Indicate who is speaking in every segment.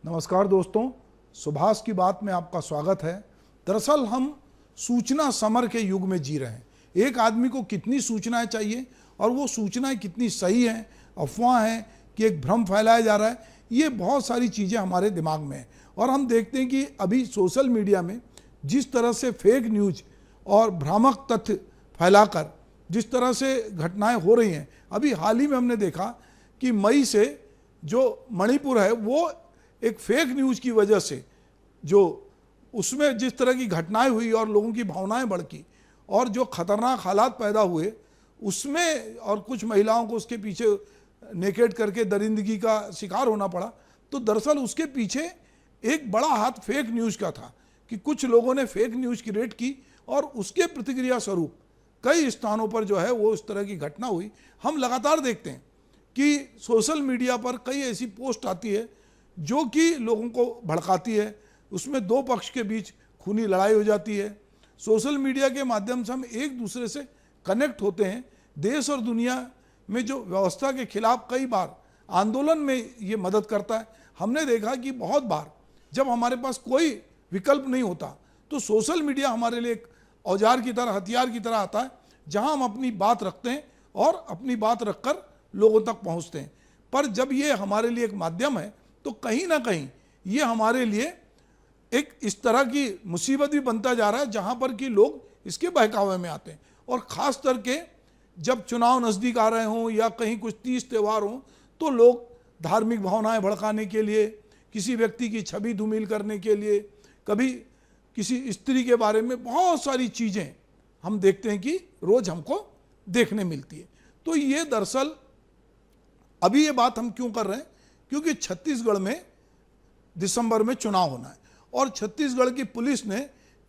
Speaker 1: नमस्कार दोस्तों, सुभाष की बात में आपका स्वागत है। दरअसल हम सूचना समर के युग में जी रहे हैं। एक आदमी को कितनी सूचनाएं चाहिए और वो सूचनाएं कितनी सही हैं, अफवाह हैं कि एक भ्रम फैलाया जा रहा है, ये बहुत सारी चीज़ें हमारे दिमाग में हैं। और हम देखते हैं कि अभी सोशल मीडिया में जिस तरह से फेक न्यूज और भ्रामक तथ्य फैलाकर जिस तरह से घटनाएं हो रही हैं, अभी हाल ही में हमने देखा कि मई से जो मणिपुर है वो एक फेक न्यूज की वजह से जो उसमें जिस तरह की घटनाएं हुई और लोगों की भावनाएं भड़की और जो खतरनाक हालात पैदा हुए उसमें, और कुछ महिलाओं को उसके पीछे नेकेड करके दरिंदगी का शिकार होना पड़ा। तो दरअसल उसके पीछे एक बड़ा हाथ फेक न्यूज का था कि कुछ लोगों ने फेक न्यूज क्रिएट की और उसके प्रतिक्रिया स्वरूप कई स्थानों पर जो है वो इस तरह की घटना हुई। हम लगातार देखते हैं कि सोशल मीडिया पर कई ऐसी पोस्ट आती है जो कि लोगों को भड़काती है, उसमें दो पक्ष के बीच खूनी लड़ाई हो जाती है। सोशल मीडिया के माध्यम से हम एक दूसरे से कनेक्ट होते हैं। देश और दुनिया में जो व्यवस्था के खिलाफ कई बार आंदोलन में ये मदद करता है। हमने देखा कि बहुत बार जब हमारे पास कोई विकल्प नहीं होता तो सोशल मीडिया हमारे लिए एक औजार की तरह, हथियार की तरह आता है, जहां हम अपनी बात रखते हैं और अपनी बात रखकर लोगों तक पहुंचते हैं। पर जब ये हमारे लिए एक माध्यम है तो कहीं ना कहीं ये हमारे लिए एक इस तरह की मुसीबत भी बनता जा रहा है जहां पर कि लोग इसके बहकावे में आते हैं। और ख़ास करके जब चुनाव नज़दीक आ रहे हों या कहीं कुछ तीज त्यौहार हों तो लोग धार्मिक भावनाएं भड़काने के लिए, किसी व्यक्ति की छवि धूमिल करने के लिए, कभी किसी स्त्री के बारे में बहुत सारी चीज़ें हम देखते हैं कि रोज़ हमको देखने मिलती है। तो ये दरअसल अभी ये बात हम क्यों कर रहे हैं, क्योंकि छत्तीसगढ़ में दिसंबर में चुनाव होना है और छत्तीसगढ़ की पुलिस ने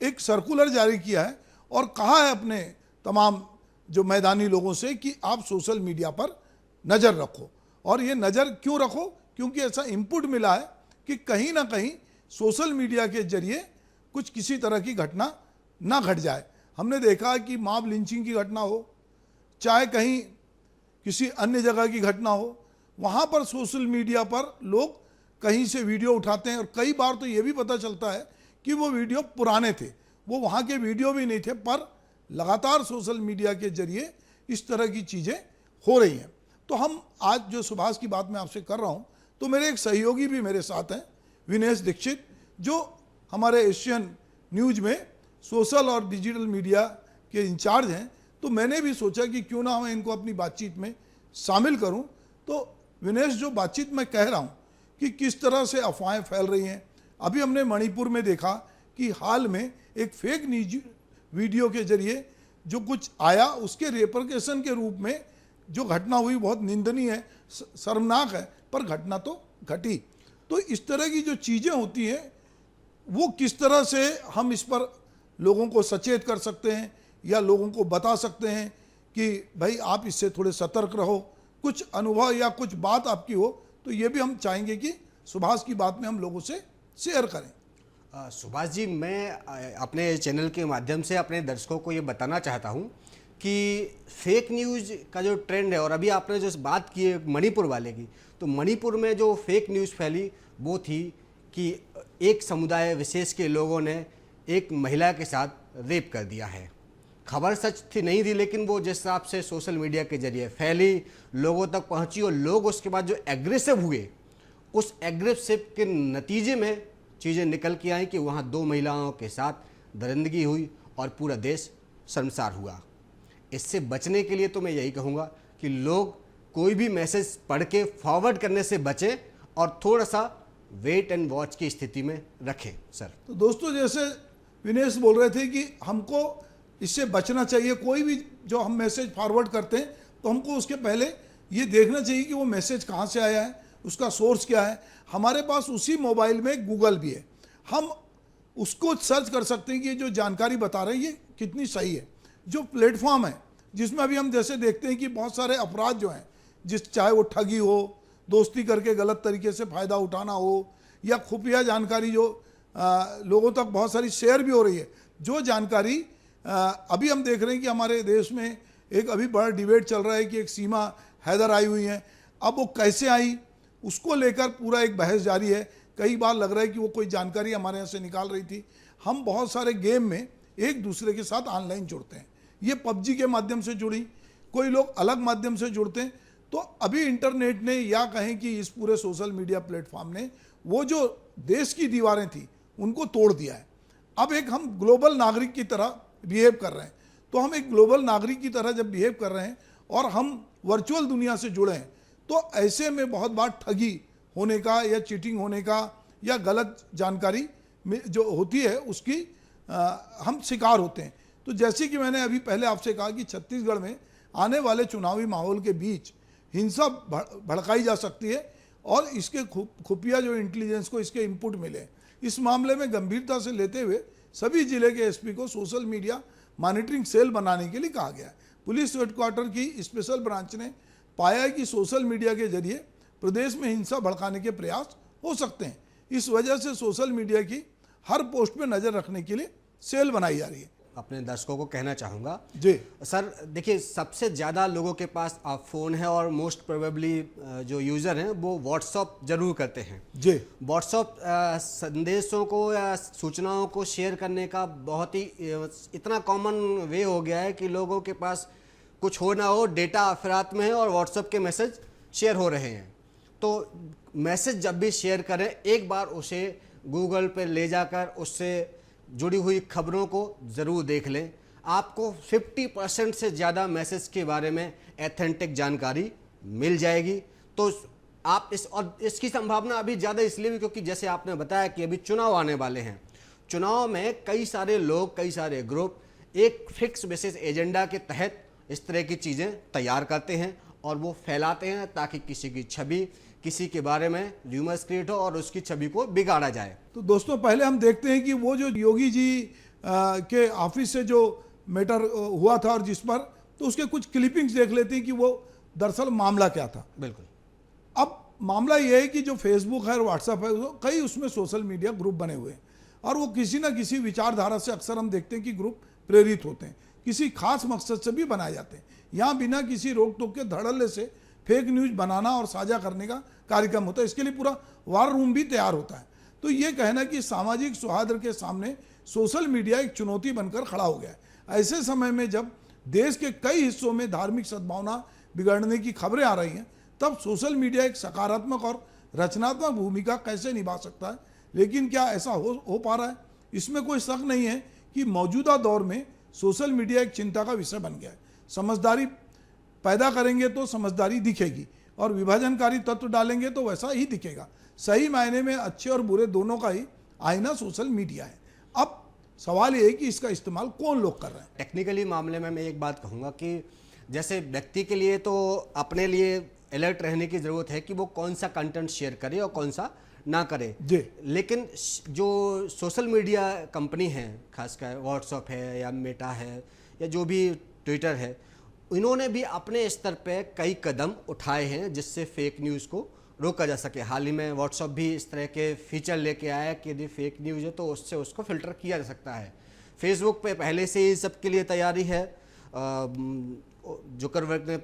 Speaker 1: एक सर्कुलर जारी किया है और कहा है अपने तमाम जो मैदानी लोगों से कि आप सोशल मीडिया पर नज़र रखो। और ये नज़र क्यों रखो, क्योंकि ऐसा इनपुट मिला है कि कहीं ना कहीं सोशल मीडिया के जरिए कुछ किसी तरह की घटना ना घट जाए। हमने देखा कि मॉब लिंचिंग की घटना हो, चाहे कहीं किसी अन्य जगह की घटना हो, वहाँ पर सोशल मीडिया पर लोग कहीं से वीडियो उठाते हैं और कई बार तो ये भी पता चलता है कि वो वीडियो पुराने थे, वो वहाँ के वीडियो भी नहीं थे, पर लगातार सोशल मीडिया के जरिए इस तरह की चीज़ें हो रही हैं। तो हम आज जो सुभाष की बात मैं आपसे कर रहा हूँ, तो मेरे एक सहयोगी भी मेरे साथ हैं, विनेश दीक्षित, जो हमारे एशियन न्यूज में सोशल और डिजिटल मीडिया के इंचार्ज हैं। तो मैंने भी सोचा कि क्यों ना मैं इनको अपनी बातचीत में शामिल करूं। तो विनेश, जो बातचीत मैं कह रहा हूं कि किस तरह से अफवाहें फैल रही हैं, अभी हमने मणिपुर में देखा कि हाल में एक फेक न्यूज वीडियो के जरिए जो कुछ आया उसके रेपरकेशन के रूप में जो घटना हुई बहुत निंदनीय है, शर्मनाक है, पर घटना तो घटी। तो इस तरह की जो चीज़ें होती हैं वो किस तरह से हम इस पर लोगों को सचेत कर सकते हैं या लोगों को बता सकते हैं कि भाई आप इससे थोड़े सतर्क रहो। कुछ अनुभव या कुछ बात आपकी हो तो ये भी हम चाहेंगे कि सुभाष की बात में हम लोगों से शेयर करें।
Speaker 2: सुभाष जी, मैं अपने चैनल के माध्यम से अपने दर्शकों को ये बताना चाहता हूँ कि फेक न्यूज़ का जो ट्रेंड है, और अभी आपने जो बात की है मणिपुर वाले की, तो मणिपुर में जो फेक न्यूज़ फैली वो थी कि एक समुदाय विशेष के लोगों ने एक महिला के साथ रेप कर दिया है। खबर सच थी नहीं थी, लेकिन वो जिस हिसाब से सोशल मीडिया के जरिए फैली, लोगों तक पहुंची और लोग उसके बाद जो एग्रेसिव हुए, उस एग्रेसिव के नतीजे में चीज़ें निकल के आई कि वहाँ 2 महिलाओं के साथ दरिंदगी हुई और पूरा देश शर्मसार हुआ। इससे बचने के लिए तो मैं यही कहूँगा कि लोग कोई भी मैसेज पढ़ के फॉरवर्ड करने से बचें और थोड़ा सा वेट एंड वॉच की स्थिति में रखें। सर,
Speaker 1: तो दोस्तों, जैसे विनेश बोल रहे थे कि हमको इससे बचना चाहिए, कोई भी जो हम मैसेज फॉरवर्ड करते हैं तो हमको उसके पहले ये देखना चाहिए कि वो मैसेज कहाँ से आया है, उसका सोर्स क्या है। हमारे पास उसी मोबाइल में गूगल भी है, हम उसको सर्च कर सकते हैं कि ये जो जानकारी बता रहे हैं ये कितनी सही है। जो प्लेटफॉर्म है जिसमें अभी हम जैसे देखते हैं कि बहुत सारे अपराध जो हैं, चाहे वो ठगी हो, दोस्ती करके गलत तरीके से फ़ायदा उठाना हो, या खुफिया जानकारी जो लोगों तक बहुत सारी शेयर भी हो रही है, जो जानकारी अभी हम देख रहे हैं कि हमारे देश में एक अभी बड़ा डिबेट चल रहा है कि एक सीमा हैदर आई हुई हैं, अब वो कैसे आई उसको लेकर पूरा एक बहस जारी है। कई बार लग रहा है कि वो कोई जानकारी हमारे यहाँ से निकाल रही थी। हम बहुत सारे गेम में एक दूसरे के साथ ऑनलाइन जुड़ते हैं, ये पबजी के माध्यम से जुड़ी, कोई लोग अलग माध्यम से जुड़ते हैं। तो अभी इंटरनेट ने या कहें कि इस पूरे सोशल मीडिया प्लेटफॉर्म ने वो जो देश की दीवारें थी उनको तोड़ दिया है। अब एक हम ग्लोबल नागरिक की तरह बिहेव कर रहे हैं। तो हम एक ग्लोबल नागरिक की तरह जब बिहेव कर रहे हैं और हम वर्चुअल दुनिया से जुड़े हैं, तो ऐसे में बहुत बार ठगी होने का या चीटिंग होने का या गलत जानकारी जो होती है उसकी हम शिकार होते हैं। तो जैसे कि मैंने अभी पहले आपसे कहा कि छत्तीसगढ़ में आने वाले चुनावी माहौल के बीच हिंसा भड़काई जा सकती है और इसके खुफिया जो इंटेलिजेंस को इसके इनपुट मिले। इस मामले में गंभीरता से लेते हुए सभी जिले के एसपी को सोशल मीडिया मॉनिटरिंग सेल बनाने के लिए कहा गया है। पुलिस हेडक्वार्टर की स्पेशल ब्रांच ने पाया कि सोशल मीडिया के जरिए प्रदेश में हिंसा भड़काने के प्रयास हो सकते हैं। इस वजह से सोशल मीडिया की हर पोस्ट पे नज़र रखने के लिए सेल बनाई जा रही है।
Speaker 2: अपने दर्शकों को कहना चाहूँगा
Speaker 1: जी
Speaker 2: सर, देखिए सबसे ज़्यादा लोगों के पास फ़ोन है और मोस्ट प्रोबेबली जो यूज़र हैं वो व्हाट्सअप जरूर करते हैं।
Speaker 1: जी
Speaker 2: व्हाट्सअप संदेशों को या सूचनाओं को शेयर करने का बहुत ही इतना कॉमन वे हो गया है कि लोगों के पास कुछ हो ना हो डेटा अफरात में है और व्हाट्सअप के मैसेज शेयर हो रहे हैं। तो मैसेज जब भी शेयर करें एक बार उसे गूगल पे ले जाकर उससे जुड़ी हुई खबरों को ज़रूर देख लें। आपको 50% से ज़्यादा मैसेज के बारे में एथेंटिक जानकारी मिल जाएगी। तो आप इसकी संभावना अभी ज़्यादा इसलिए भी क्योंकि जैसे आपने बताया कि अभी चुनाव आने वाले हैं। चुनाव में कई सारे लोग, कई सारे ग्रुप एक फिक्स बेसिस एजेंडा के तहत इस तरह की चीज़ें तैयार करते हैं और वो फैलाते हैं ताकि किसी की छवि, किसी के बारे में र्यूमर्स क्रिएट हो और उसकी छवि को बिगाड़ा जाए।
Speaker 1: तो दोस्तों पहले हम देखते हैं कि वो जो योगी जी के ऑफिस से जो मैटर हुआ था और जिस पर, तो उसके कुछ क्लिपिंग्स देख लेते हैं कि वो दरअसल मामला क्या था।
Speaker 2: बिल्कुल।
Speaker 1: अब मामला ये है कि जो फेसबुक है और व्हाट्सएप है, कई उसमें सोशल मीडिया ग्रुप बने हुए हैं और वो किसी ना किसी विचारधारा से अक्सर हम देखते हैं कि ग्रुप प्रेरित होते हैं, किसी खास मकसद से भी बनाए जाते हैं। यहाँ बिना किसी रोक टोक के धड़ल्ले से फेक न्यूज बनाना और साझा करने का कार्यक्रम होता है। इसके लिए पूरा वार रूम भी तैयार होता है। तो ये कहना कि सामाजिक सौहार्द के सामने सोशल मीडिया एक चुनौती बनकर खड़ा हो गया है। ऐसे समय में जब देश के कई हिस्सों में धार्मिक सद्भावना बिगड़ने की खबरें आ रही हैं, तब सोशल मीडिया एक सकारात्मक और रचनात्मक भूमिका कैसे निभा सकता है। लेकिन क्या ऐसा हो पा रहा है? इसमें कोई शक नहीं है कि मौजूदा दौर में सोशल मीडिया एक चिंता का विषय बन गया है। समझदारी पैदा करेंगे तो समझदारी दिखेगी और विभाजनकारी तत्व डालेंगे तो वैसा ही दिखेगा। सही मायने में अच्छे और बुरे दोनों का ही आईना सोशल मीडिया है। अब सवाल ये है कि इसका इस्तेमाल कौन लोग कर रहे हैं।
Speaker 2: टेक्निकली मामले में मैं एक बात कहूँगा कि जैसे व्यक्ति के लिए तो अपने लिए अलर्ट रहने की ज़रूरत है कि वो कौन सा कंटेंट शेयर करे और कौन सा ना करे
Speaker 1: जी।
Speaker 2: लेकिन जो सोशल मीडिया कंपनी है, खासकर व्हाट्सएप है या मेटा है या जो भी ट्विटर है, इन्होंने भी अपने स्तर पे कई कदम उठाए हैं जिससे फेक न्यूज़ को रोका जा सके। हाल ही में व्हाट्सएप भी इस तरह के फीचर लेके आया कि यदि फेक न्यूज़ है तो उससे उसको फिल्टर किया जा सकता है। फेसबुक पे पहले से ही सबके लिए तैयारी है। जुकरबर्ग ने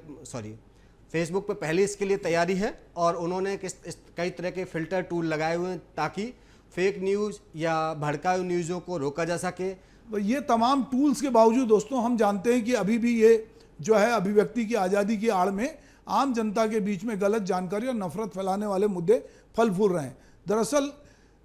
Speaker 2: फेसबुक पे पहले इसके लिए तैयारी है और उन्होंने कई तरह के फिल्टर टूल लगाए हुए हैं ताकि फेक न्यूज़ या भड़काऊ न्यूज़ों को रोका जा सके।
Speaker 1: तो ये तमाम टूल्स के बावजूद दोस्तों हम जानते हैं कि अभी भी ये जो है अभिव्यक्ति की आज़ादी की आड़ में आम जनता के बीच में गलत जानकारी और नफरत फैलाने वाले मुद्दे फल फूल रहे हैं। दरअसल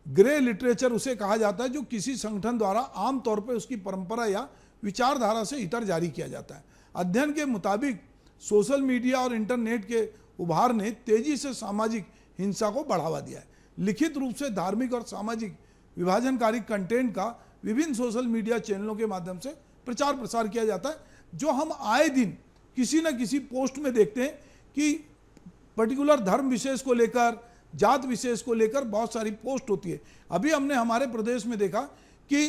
Speaker 1: ग्रे लिटरेचर उसे कहा जाता है जो किसी संगठन द्वारा आमतौर पर उसकी परंपरा या विचारधारा से इतर जारी किया जाता है। अध्ययन के मुताबिक सोशल मीडिया और इंटरनेट के उभार ने तेजी से सामाजिक हिंसा को बढ़ावा दिया है। लिखित रूप से धार्मिक और सामाजिक विभाजनकारी कंटेंट का विभिन्न सोशल मीडिया चैनलों के माध्यम से प्रचार प्रसार किया जाता है, जो हम आए दिन किसी न किसी पोस्ट में देखते हैं कि पर्टिकुलर धर्म विशेष को लेकर, जात विशेष को लेकर बहुत सारी पोस्ट होती है। अभी हमने हमारे प्रदेश में देखा कि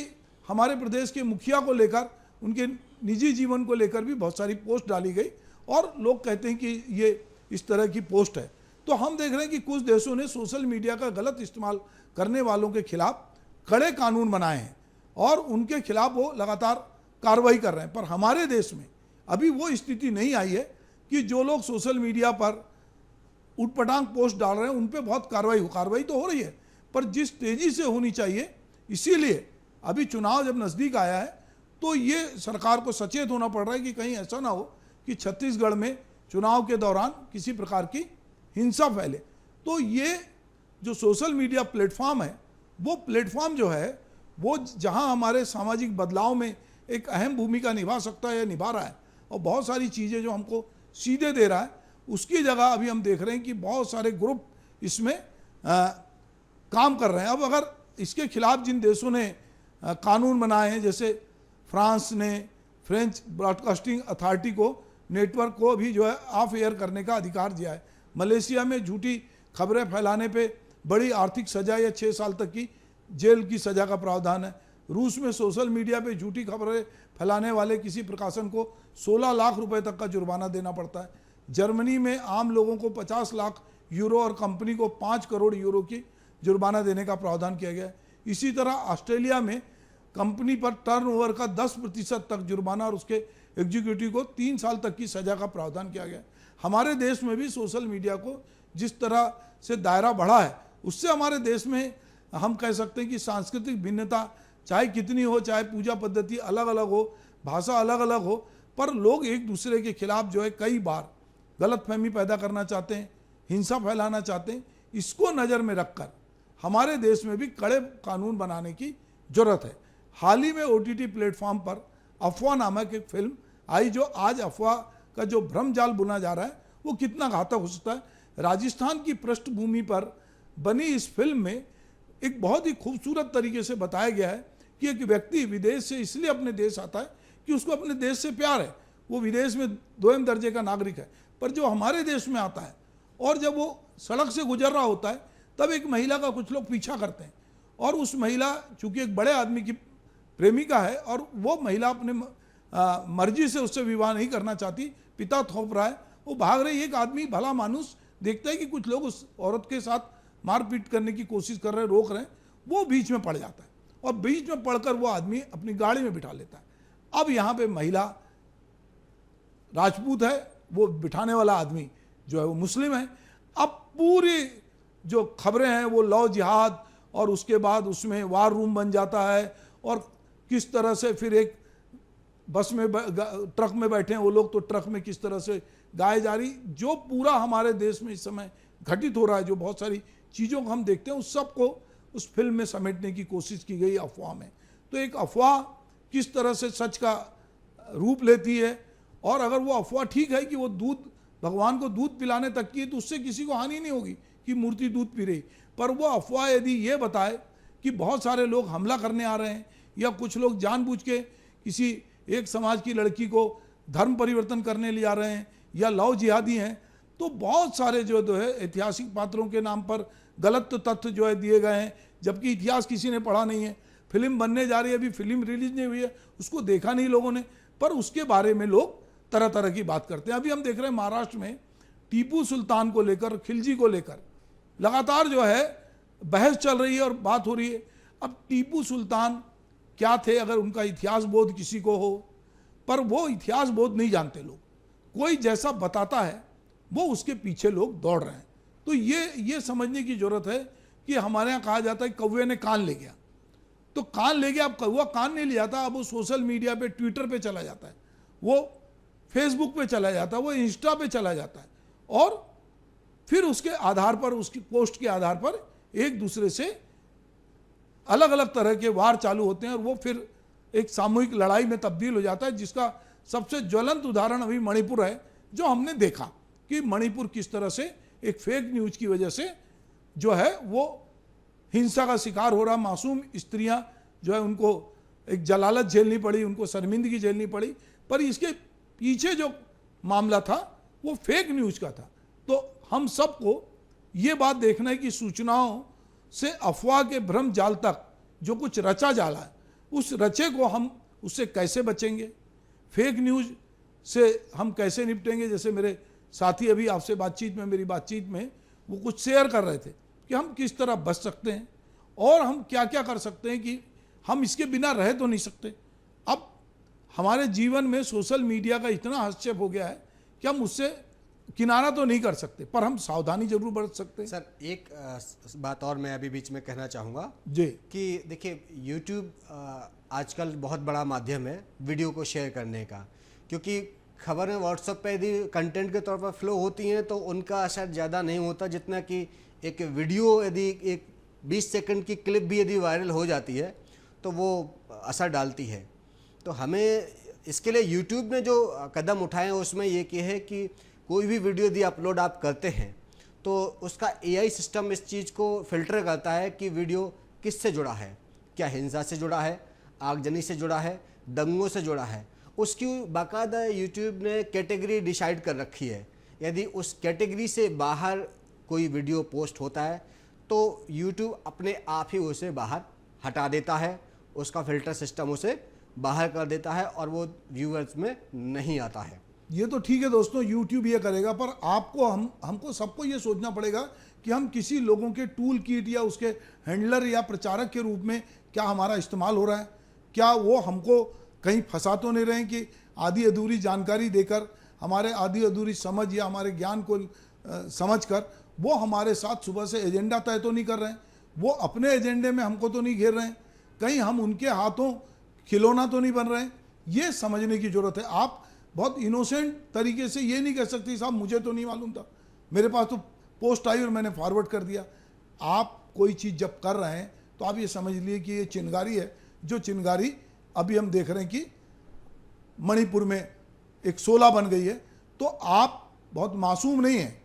Speaker 1: हमारे प्रदेश के मुखिया को लेकर, उनके निजी जीवन को लेकर भी बहुत सारी पोस्ट डाली गई और लोग कहते हैं कि ये इस तरह की पोस्ट है। तो हम देख रहे हैं कि कुछ देशों ने सोशल मीडिया का गलत इस्तेमाल करने वालों के खिलाफ कड़े कानून बनाए हैं और उनके खिलाफ वो लगातार कार्रवाई कर रहे हैं। पर हमारे देश में अभी वो स्थिति नहीं आई है कि जो लोग सोशल मीडिया पर उटपटांग पोस्ट डाल रहे हैं उन पे बहुत कार्रवाई तो हो रही है, पर जिस तेजी से होनी चाहिए, इसीलिए अभी चुनाव जब नज़दीक आया है तो ये सरकार को सचेत होना पड़ रहा है कि कहीं ऐसा ना हो कि छत्तीसगढ़ में चुनाव के दौरान किसी प्रकार की हिंसा फैले। तो ये जो सोशल मीडिया प्लेटफॉर्म है, वो प्लेटफॉर्म जो है वो जहां हमारे सामाजिक बदलाव में एक अहम भूमिका निभा सकता है या निभा रहा है, और बहुत सारी चीज़ें जो हमको सीधे दे रहा है, उसकी जगह अभी हम देख रहे हैं कि बहुत सारे ग्रुप इसमें काम कर रहे हैं। अब अगर इसके खिलाफ जिन देशों ने कानून बनाए हैं, जैसे फ्रांस ने फ्रेंच ब्रॉडकास्टिंग अथॉरिटी को नेटवर्क को भी जो है ऑफ एयर करने का अधिकार दिया है। मलेशिया में झूठी खबरें फैलाने पे बड़ी आर्थिक सजा या 6 साल तक की जेल की सजा का प्रावधान है। रूस में सोशल मीडिया पे झूठी खबरें फैलाने वाले किसी प्रकाशन को 16 लाख रुपए तक का जुर्माना देना पड़ता है। जर्मनी में आम लोगों को 50 लाख यूरो और कंपनी को 5 करोड़ यूरो की जुर्माना देने का प्रावधान किया गया है। इसी तरह ऑस्ट्रेलिया में कंपनी पर टर्नओवर का 10% तक जुर्माना और उसके एग्जीक्यूटिव को 3 साल तक की सजा का प्रावधान किया गया है। हमारे देश में भी सोशल मीडिया को जिस तरह से दायरा बढ़ा है, उससे हमारे देश में हम कह सकते हैं कि सांस्कृतिक भिन्नता चाहे कितनी हो, चाहे पूजा पद्धति अलग अलग हो, भाषा अलग अलग हो, पर लोग एक दूसरे के खिलाफ जो है कई बार गलतफहमी पैदा करना चाहते हैं, हिंसा फैलाना चाहते हैं। इसको नज़र में रखकर हमारे देश में भी कड़े कानून बनाने की जरूरत है। हाल ही में OTT प्लेटफॉर्म पर अफवाह नामक एक फिल्म आई, जो आज अफवाह का जो भ्रम जाल बुना जा रहा है वो कितना घातक हो सकता है। राजस्थान की पृष्ठभूमि पर बनी इस फिल्म में एक बहुत ही खूबसूरत तरीके से बताया गया है कि एक व्यक्ति विदेश से इसलिए अपने देश आता है कि उसको अपने देश से प्यार है, वो विदेश में 2म दर्जे का नागरिक है। पर जो हमारे देश में आता है और जब वो सड़क से गुजर रहा होता है, तब एक महिला का कुछ लोग पीछा करते हैं, और उस महिला चूंकि एक बड़े आदमी की प्रेमिका है और वो महिला अपने मर्जी से उससे विवाह नहीं करना चाहती, पिता थोप रहा है, वो भाग रही। एक आदमी भला मानुस देखता है कि कुछ लोग उस औरत के साथ मारपीट करने की कोशिश कर रहे हैं, रोक रहे हैं, वो बीच में पड़ जाता है और बीच में पड़कर वो आदमी अपनी गाड़ी में बिठा लेता है। अब यहाँ पे महिला राजपूत है, वो बिठाने वाला आदमी जो है वो मुस्लिम है। अब पूरी जो खबरें हैं वो लव जिहाद, और उसके बाद उसमें वार रूम बन जाता है, और किस तरह से फिर एक बस में ट्रक में बैठे हैं वो लोग, तो ट्रक में किस तरह से गाय जा रही, जो पूरा हमारे देश में इस समय घटित हो रहा है, जो बहुत सारी चीज़ों को हम देखते हैं, उस सब को उस फिल्म में समेटने की कोशिश की गई अफवाह में। तो एक अफवाह किस तरह से सच का रूप लेती है, और अगर वो अफवाह ठीक है कि वो दूध भगवान को दूध पिलाने तक की है, तो उससे किसी को हानि नहीं होगी कि मूर्ति दूध पी रही। पर वो अफवाह यदि ये बताए कि बहुत सारे लोग हमला करने आ रहे हैं, या कुछ लोग जानबूझ के किसी एक समाज की लड़की को धर्म परिवर्तन करने ले जा रहे हैं, या लव जिहादी हैं, तो बहुत सारे जो है ऐतिहासिक पात्रों के नाम पर गलत तथ्य जो है दिए गए हैं, जबकि इतिहास किसी ने पढ़ा नहीं है। फिल्म बनने जा रही है, अभी फिल्म रिलीज नहीं हुई है, उसको देखा नहीं लोगों ने, पर उसके बारे में लोग तरह तरह की बात करते हैं। अभी हम देख रहे हैं महाराष्ट्र में टीपू सुल्तान को लेकर, खिलजी को लेकर लगातार जो है बहस चल रही है और बात हो रही है। अब टीपू सुल्तान क्या थे, अगर उनका इतिहास बोध किसी को हो, पर वो इतिहास बोध नहीं जानते लोग, कोई जैसा बताता है वो उसके पीछे लोग दौड़ रहे हैं। तो ये समझने की जरूरत है कि हमारे यहाँ कहा जाता है कौवे ने कान ले गया, तो कान ले गया। अब कौवा कान नहीं ले जाता, अब वो सोशल मीडिया पे, ट्विटर पे चला जाता है, वो फेसबुक पे चला जाता है, वो इंस्टा पे चला जाता है, और फिर उसके आधार पर, उसकी पोस्ट के आधार पर एक दूसरे से अलग अलग तरह के वार चालू होते हैं, और वो फिर एक सामूहिक लड़ाई में तब्दील हो जाता है, जिसका सबसे ज्वलंत उदाहरण अभी मणिपुर है, जो हमने देखा कि मणिपुर किस तरह से एक फेक न्यूज की वजह से जो है वो हिंसा का शिकार हो रहा। मासूम स्त्रियां जो है उनको एक जलालत झेलनी पड़ी, उनको शर्मिंदगी झेलनी पड़ी, पर इसके पीछे जो मामला था वो फेक न्यूज का था। तो हम सबको ये बात देखना है कि सूचनाओं से अफवाह के भ्रम जाल तक जो कुछ रचा जाला है, उस रचे को हम उससे कैसे बचेंगे, फेक न्यूज से हम कैसे निपटेंगे। जैसे मेरे साथी अभी आपसे मेरी बातचीत में वो कुछ शेयर कर रहे थे कि हम किस तरह बच सकते हैं और हम क्या क्या कर सकते हैं, कि हम इसके बिना रह तो नहीं सकते। अब हमारे जीवन में सोशल मीडिया का इतना हस्तक्षेप हो गया है कि हम उससे किनारा तो नहीं कर सकते, पर हम सावधानी जरूर बरत सकते हैं।
Speaker 2: सर एक बात और मैं अभी बीच में कहना चाहूँगा
Speaker 1: जी
Speaker 2: कि देखिए यूट्यूब आजकल बहुत बड़ा माध्यम है वीडियो को शेयर करने का, क्योंकि खबरें व्हाट्सएप पे यदि कंटेंट के तौर पर फ्लो होती हैं तो उनका असर ज़्यादा नहीं होता जितना कि एक वीडियो यदि एक 20 सेकंड की क्लिप भी यदि वायरल हो जाती है तो वो असर डालती है। तो हमें इसके लिए यूट्यूब ने जो कदम उठाए हैं उसमें ये कि है कि कोई भी वीडियो यदि अपलोड आप करते हैं तो उसका एआई सिस्टम इस चीज़ को फिल्टर करता है कि वीडियो किससे जुड़ा है, क्या हिंसा से जुड़ा है, आगजनी से जुड़ा है, दंगों से जुड़ा है। उसकी बाकायदा यूट्यूब ने कैटेगरी डिसाइड कर रखी है। यदि उस कैटेगरी से बाहर कोई वीडियो पोस्ट होता है तो यूट्यूब अपने आप ही उसे बाहर हटा देता है, उसका फिल्टर सिस्टम उसे बाहर कर देता है और वो व्यूअर्स में नहीं आता है।
Speaker 1: ये तो ठीक है दोस्तों, YouTube ये करेगा, पर आपको हमको सबको ये सोचना पड़ेगा कि हम किसी लोगों के टूल किट या उसके हैंडलर या प्रचारक के रूप में क्या हमारा इस्तेमाल हो रहा है। क्या वो हमको कहीं फंसा तो नहीं रहे कि आधी अधूरी जानकारी देकर, हमारे आधी अधूरी समझ या हमारे ज्ञान को समझकर वो हमारे साथ सुबह से एजेंडा तय तो नहीं कर रहे हैं, वो अपने एजेंडे में हमको तो नहीं घेर रहे हैं, कहीं हम उनके हाथों खिलौना तो नहीं बन रहे हैं। ये समझने की जरूरत है। आप बहुत इनोसेंट तरीके से ये नहीं कह सकते साहब मुझे तो नहीं मालूम था, मेरे पास तो पोस्ट आई और मैंने फॉरवर्ड कर दिया। आप कोई चीज़ जब कर रहे हैं तो आप ये समझ लिए कि ये चिनगारी है, जो चिनगारी अभी हम देख रहे हैं कि मणिपुर में एक 16 बन गई है। तो आप बहुत मासूम नहीं हैं।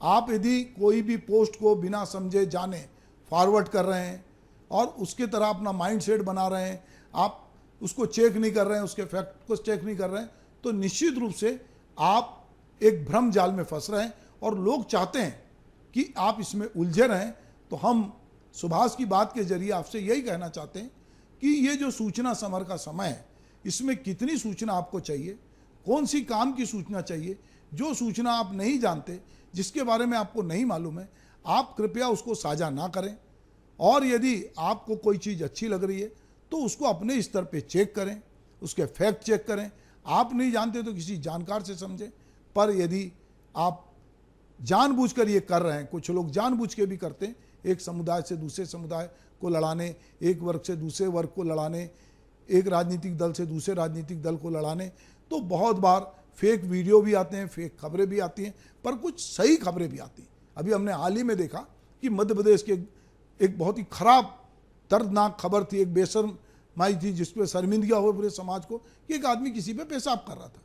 Speaker 1: आप यदि कोई भी पोस्ट को बिना समझे जाने फॉरवर्ड कर रहे हैं और उसके तरह अपना माइंड सेट बना रहे हैं, आप उसको चेक नहीं कर रहे हैं, उसके फैक्ट को चेक नहीं कर रहे हैं, तो निश्चित रूप से आप एक भ्रम जाल में फंस रहे हैं और लोग चाहते हैं कि आप इसमें उलझे रहें। तो हम सुभाष की बात के जरिए आपसे यही कहना चाहते हैं कि ये जो सूचना समर का समय है, इसमें कितनी सूचना आपको चाहिए, कौन सी काम की सूचना चाहिए, जो सूचना आप नहीं जानते, जिसके बारे में आपको नहीं मालूम है, आप कृपया उसको साझा ना करें। और यदि आपको कोई चीज़ अच्छी लग रही है तो उसको अपने स्तर पे चेक करें, उसके फैक्ट चेक करें। आप नहीं जानते तो किसी जानकार से समझें। पर यदि आप जानबूझकर ये कर रहे हैं, कुछ लोग जानबूझ के भी करते हैं, एक समुदाय से दूसरे समुदाय को लड़ाने, एक वर्ग से दूसरे वर्ग को लड़ाने, एक राजनीतिक दल से दूसरे राजनीतिक दल को लड़ाने, तो बहुत बार फेक वीडियो भी आते हैं, फेक खबरें भी आती हैं, पर कुछ सही खबरें भी आती हैं। अभी हमने हाल ही में देखा कि मध्य प्रदेश के एक बहुत ही खराब दर्दनाक खबर थी, एक बेशर्म माई थी जिस पर शर्मिंदगी हो पूरे समाज को कि एक आदमी किसी पे पेशाब कर रहा था।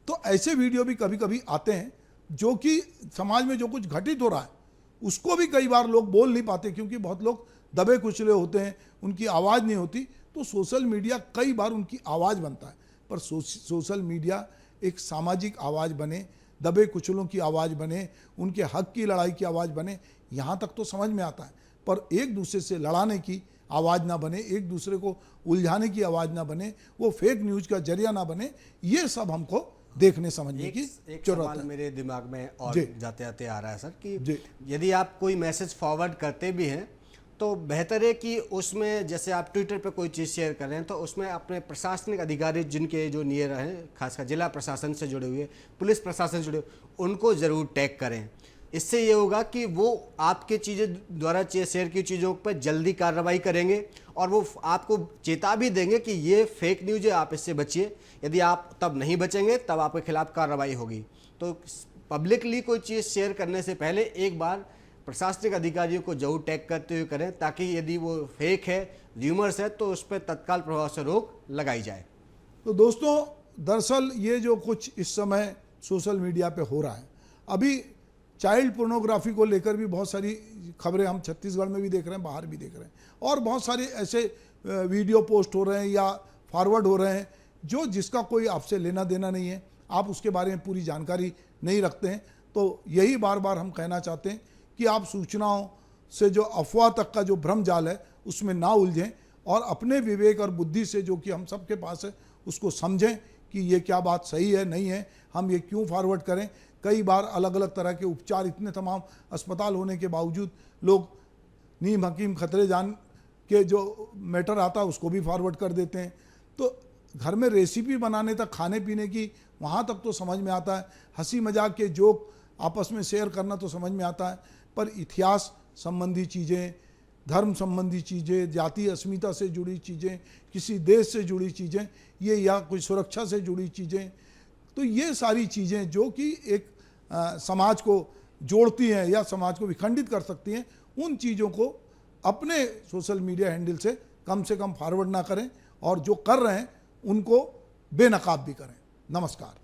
Speaker 1: तो ऐसे वीडियो भी कभी कभी आते हैं जो कि समाज में जो कुछ घटित हो रहा है उसको भी कई बार लोग बोल नहीं पाते, क्योंकि बहुत लोग दबे कुचले होते हैं, उनकी आवाज़ नहीं होती। तो सोशल मीडिया कई बार उनकी आवाज़ बनता है, पर सोशल मीडिया एक सामाजिक आवाज़ बने, दबे कुचलों की आवाज़ बने, उनके हक की लड़ाई की आवाज़ बने, यहाँ तक तो समझ में आता है। पर एक दूसरे से लड़ाने की आवाज़ ना बने, एक दूसरे को उलझाने की आवाज़ ना बने, वो फेक न्यूज़ का जरिया ना बने, ये सब हमको देखने समझने की
Speaker 2: जरूरत है। मेरे दिमाग में और जाते जाते आ रहा है सर कि यदि आप कोई मैसेज फॉरवर्ड करते भी हैं तो बेहतर है कि उसमें, जैसे आप ट्विटर पे कोई चीज़ शेयर कर रहे हैं तो उसमें अपने प्रशासनिक अधिकारी जिनके जो नियर हैं, खासकर जिला प्रशासन से जुड़े हुए, पुलिस प्रशासन से जुड़े हुए, उनको ज़रूर टैग करें। इससे ये होगा कि वो आपके चीज़ें द्वारा शेयर की चीज़ों पर जल्दी कार्रवाई करेंगे और वो आपको चेता भी देंगे कि ये फेक न्यूज़ है, आप इससे बचिए। यदि आप तब नहीं बचेंगे तब आपके खिलाफ कार्रवाई होगी। तो पब्लिकली कोई चीज़ शेयर करने से पहले एक बार प्रशासनिक अधिकारियों को जरूर टैग करते हुए करें, ताकि यदि वो फेक है, र्यूमर्स है, तो उस पर तत्काल प्रभाव से रोक लगाई जाए।
Speaker 1: तो दोस्तों, दरअसल ये जो कुछ इस समय सोशल मीडिया पे हो रहा है, अभी चाइल्ड पोर्नोग्राफी को लेकर भी बहुत सारी खबरें हम छत्तीसगढ़ में भी देख रहे हैं, बाहर भी देख रहे हैं, और बहुत सारे ऐसे वीडियो पोस्ट हो रहे हैं या फॉरवर्ड हो रहे हैं जो जिसका कोई आपसे लेना देना नहीं है, आप उसके बारे में पूरी जानकारी नहीं रखते हैं। तो यही बार बार हम कहना चाहते हैं कि आप सूचनाओं से जो अफवाह तक का जो भ्रम जाल है उसमें ना उलझें और अपने विवेक और बुद्धि से, जो कि हम सबके पास है, उसको समझें कि ये क्या बात सही है, नहीं है, हम ये क्यों फॉरवर्ड करें। कई बार अलग अलग तरह के उपचार, इतने तमाम अस्पताल होने के बावजूद लोग नीम हकीम खतरे जान के जो मैटर आता है उसको भी फॉरवर्ड कर देते हैं। तो घर में रेसिपी बनाने तक, खाने पीने की, वहाँ तक तो समझ में आता है। हंसी मजाक के जोक आपस में शेयर करना तो समझ में आता है, पर इतिहास संबंधी चीज़ें, धर्म संबंधी चीज़ें, जातीय अस्मिता से जुड़ी चीज़ें, किसी देश से जुड़ी चीज़ें, ये या कोई सुरक्षा से जुड़ी चीज़ें, तो ये सारी चीज़ें जो कि एक समाज को जोड़ती हैं या समाज को विखंडित कर सकती हैं, उन चीज़ों को अपने सोशल मीडिया हैंडल से कम फॉरवर्ड ना करें, और जो कर रहे हैं उनको बेनकाब भी करें। नमस्कार।